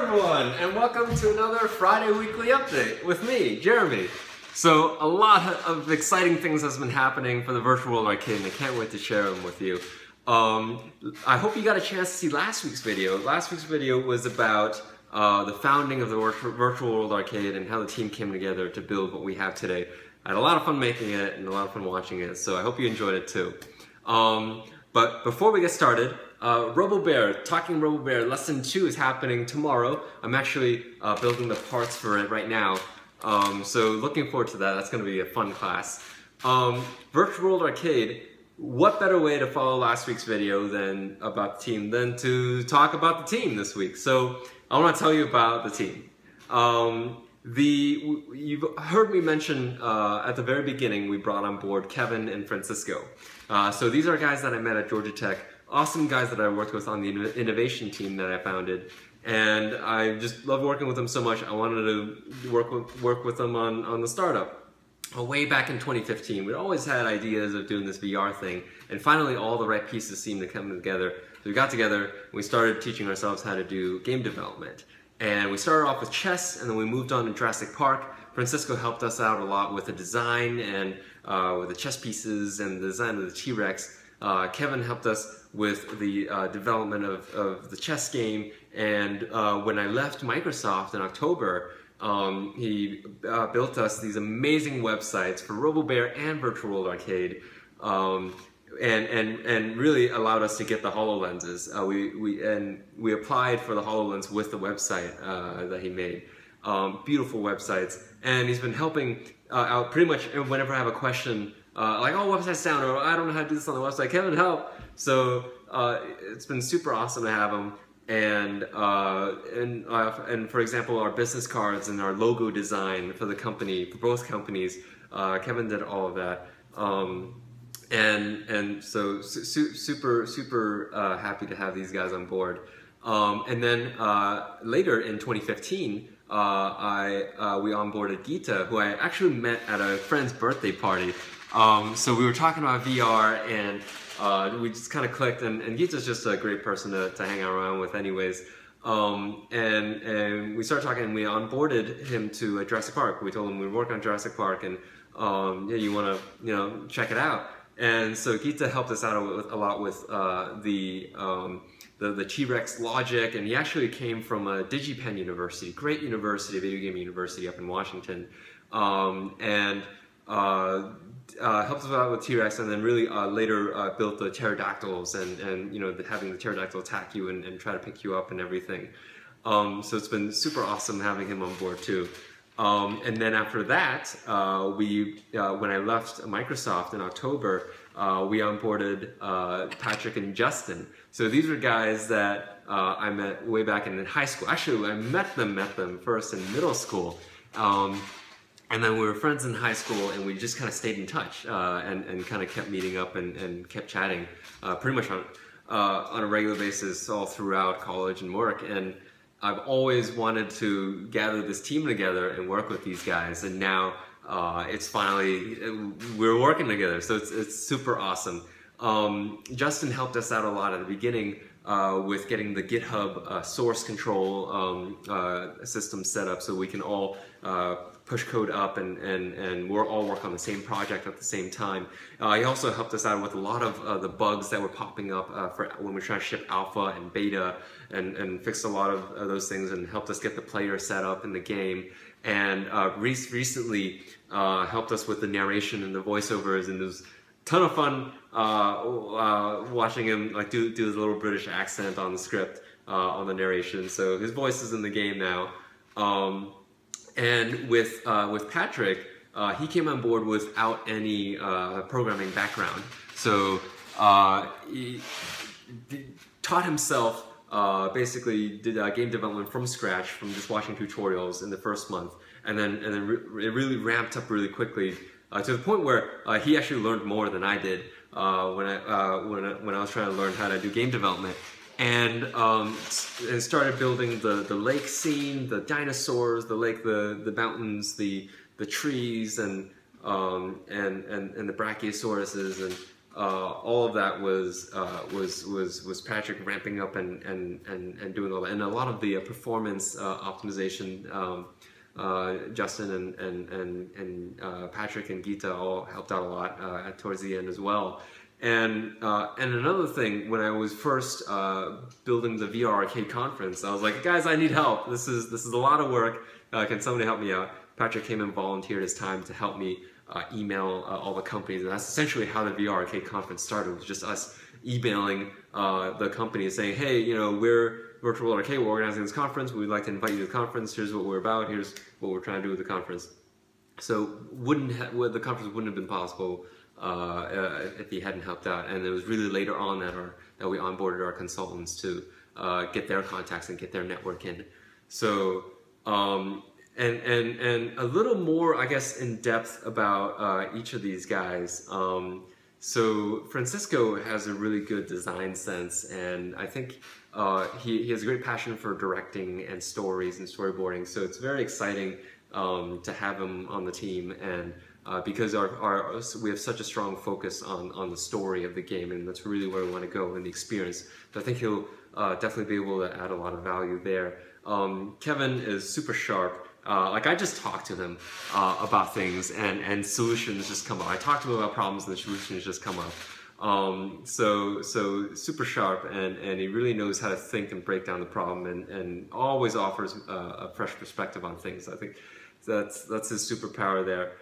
everyone, and welcome to another Friday Weekly Update with me, Jeremy. So a lot of exciting things has been happening for the Virtual World Arcade, and I can't wait to share them with you. I hope you got a chance to see last week's video. Last week's video was about the founding of the Virtual World Arcade and how the team came together to build what we have today. I had a lot of fun making it and a lot of fun watching it, so I hope you enjoyed it too. But before we get started, RoboBear, Talking RoboBear Lesson 2 is happening tomorrow. I'm actually building the parts for it right now. So looking forward to that. That's going to be a fun class. Virtual World Arcade, what better way to follow last week's video than about the team than to talk about the team this week. So I want to tell you about the team. You've heard me mention at the very beginning we brought on board Kevin and Francisco. So these are guys that I met at Georgia Tech, awesome guys that I worked with on the innovation team that I founded, and I just love working with them so much. I wanted to work with them on the startup. Way back in 2015, we'd always had ideas of doing this VR thing, and finally all the right pieces seemed to come together. So we got together and we started teaching ourselves how to do game development. And we started off with chess, and then we moved on to Jurassic Park. Francisco helped us out a lot with the design and with the chess pieces and the design of the T-Rex. Kevin helped us with the development of the chess game, and when I left Microsoft in October, he built us these amazing websites for RoboBear and Virtual World Arcade, and really allowed us to get the HoloLenses. We applied for the HoloLens with the website that he made. Beautiful websites, and he's been helping out pretty much whenever I have a question, like, oh, website's down, or I don't know how to do this on the website, Kevin, help! So it's been super awesome to have him. And for example, our business cards and our logo design for the company, for both companies, Kevin did all of that. And so super happy to have these guys on board. And then later in 2015, we onboarded Gita, who I actually met at a friend's birthday party. So we were talking about VR, and we just kind of clicked, and Gita's just a great person to hang around with anyways. And we started talking, and we onboarded him to Jurassic Park. We told him we'd work on Jurassic Park, and yeah, you want to check it out. And so Gita helped us out a lot with the T-Rex logic, and he actually came from a DigiPen University, great university, video game university up in Washington, and helped us out with T-Rex, and then really later built the pterodactyls, and having the pterodactyl attack you and try to pick you up and everything. So it's been super awesome having him on board too. And then after that, when I left Microsoft in October, we onboarded Patrick and Justin. So these were guys that I met way back in high school. Actually, I met them first in middle school. And then we were friends in high school, and we just kind of stayed in touch and kind of kept meeting up and kept chatting pretty much on a regular basis all throughout college and work. And I've always wanted to gather this team together and work with these guys, and now it's finally, we're working together, so it's super awesome. Justin helped us out a lot at the beginning with getting the GitHub source control system set up so we can all push code up and we'll all work on the same project at the same time. He also helped us out with a lot of the bugs that were popping up for when we're trying to ship alpha and beta, and fixed a lot of those things and helped us get the player set up in the game. And recently helped us with the narration and the voiceovers, and it was a ton of fun watching him like do his little British accent on the script on the narration. So his voice is in the game now. And with Patrick, he came on board without any programming background. So he taught himself, basically did game development from scratch, from just watching tutorials in the first month, and then it really ramped up really quickly to the point where he actually learned more than I did when I was trying to learn how to do game development. And started building the lake scene, the dinosaurs, the lake, the mountains, the trees, and the brachiosauruses, and all of that was Patrick ramping up and doing all that, and a lot of the performance optimization. Justin and Patrick and Gita all helped out a lot towards the end as well. And another thing, when I was first building the VR Arcade conference, I was like, guys, I need help. This is a lot of work. Can somebody help me out? Patrick came and volunteered his time to help me email all the companies, and that's essentially how the VR Arcade conference started. It was just us emailing the companies saying, hey, you know, we're Virtual World Arcade, we're organizing this conference, we'd like to invite you to the conference, here's what we're about, here's what we're trying to do with the conference. So the conference wouldn't have been possible if he hadn't helped out. And it was really later on that we onboarded our consultants to get their contacts and get their network in. So and a little more, I guess, in depth about each of these guys. So Francisco has a really good design sense, and I think he has a great passion for directing and stories and storyboarding. So it's very exciting to have him on the team, and because we have such a strong focus on the story of the game, and that's really where we want to go in the experience. So I think he'll definitely be able to add a lot of value there. Kevin is super sharp. Like I just talk to him about things, and solutions just come up. I talk to him about problems, and the solutions just come up. So super sharp, and he really knows how to think and break down the problem, and always offers a fresh perspective on things. I think that's his superpower there.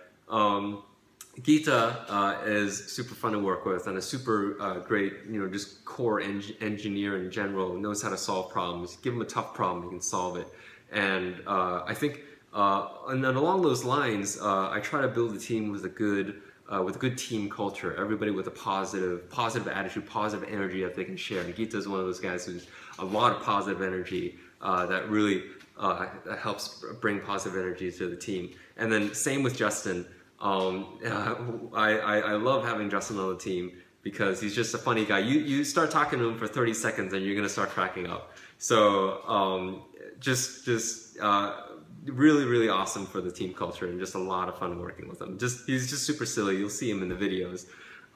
Gita is super fun to work with, and a super great, you know, just core engineer in general. Knows how to solve problems. Give him a tough problem, he can solve it. And I think, and then along those lines, I try to build a team with a good team culture. Everybody with a positive attitude, positive energy that they can share. And Gita is one of those guys who's a lot of positive energy that really that helps bring positive energy to the team. And then same with Justin. I love having Justin on the team because he's just a funny guy. You start talking to him for 30 seconds and you're gonna start cracking up. So just really awesome for the team culture, and just a lot of fun working with him. He's just super silly. You'll see him in the videos.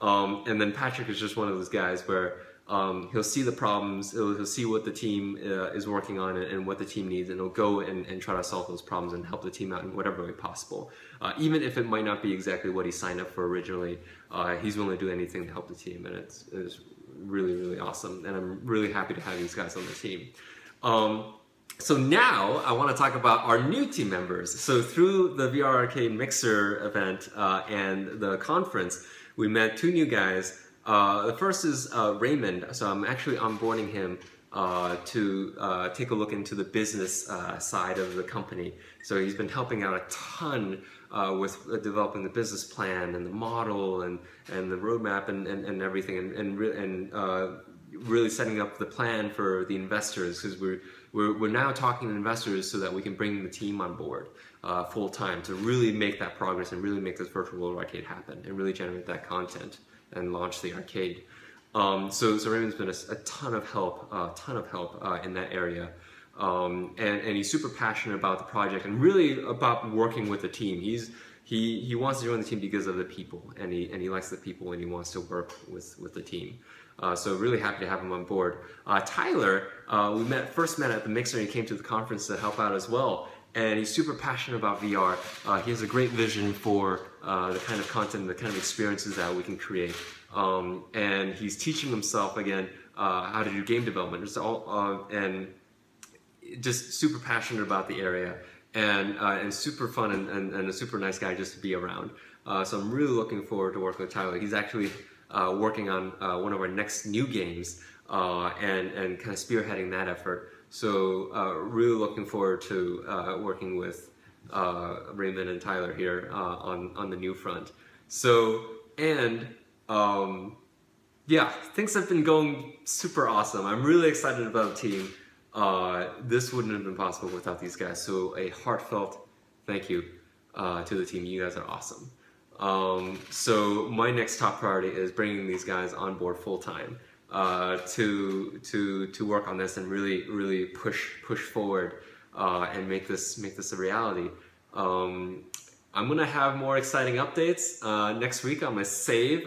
And then Patrick is just one of those guys where he'll see the problems, he'll see what the team is working on and what the team needs, and he'll go and try to solve those problems and help the team out in whatever way possible. Even if it might not be exactly what he signed up for originally, he's willing to do anything to help the team, and it's really awesome. And I'm really happy to have these guys on the team. So now I want to talk about our new team members. So through the VR Arcade Mixer event and the conference, we met two new guys. The first is Raymond. So I'm actually onboarding him to take a look into the business side of the company. So he's been helping out a ton with developing the business plan and the model and the roadmap and everything, and really setting up the plan for the investors, because we're now talking to investors so that we can bring the team on board full time to really make that progress and really make this Virtual World Arcade happen and really generate that content and launch the arcade. So Raymond's been a ton of help in that area, and he's super passionate about the project and really about working with the team. He wants to join the team because of the people, and he likes the people, and he wants to work with the team. So really happy to have him on board. Tyler, we first met at the Mixer, and he came to the conference to help out as well. And he's super passionate about VR. He has a great vision for the kind of content and the kind of experiences that we can create. And he's teaching himself again how to do game development. And just super passionate about the area, and super fun and a super nice guy just to be around. So I'm really looking forward to working with Tyler. He's actually working on one of our next new games and kind of spearheading that effort. So really looking forward to working with Raymond and Tyler here on the new front. So, and yeah, things have been going super awesome. I'm really excited about the team. This wouldn't have been possible without these guys. So a heartfelt thank you to the team. You guys are awesome. So my next top priority is bringing these guys on board full time to work on this and really push forward and make this a reality. I'm gonna have more exciting updates next week. I'm gonna save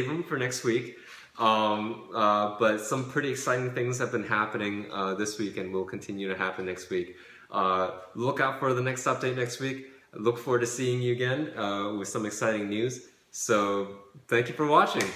them for next week. But some pretty exciting things have been happening this week and will continue to happen next week. Look out for the next update next week. Look forward to seeing you again with some exciting news. So thank you for watching.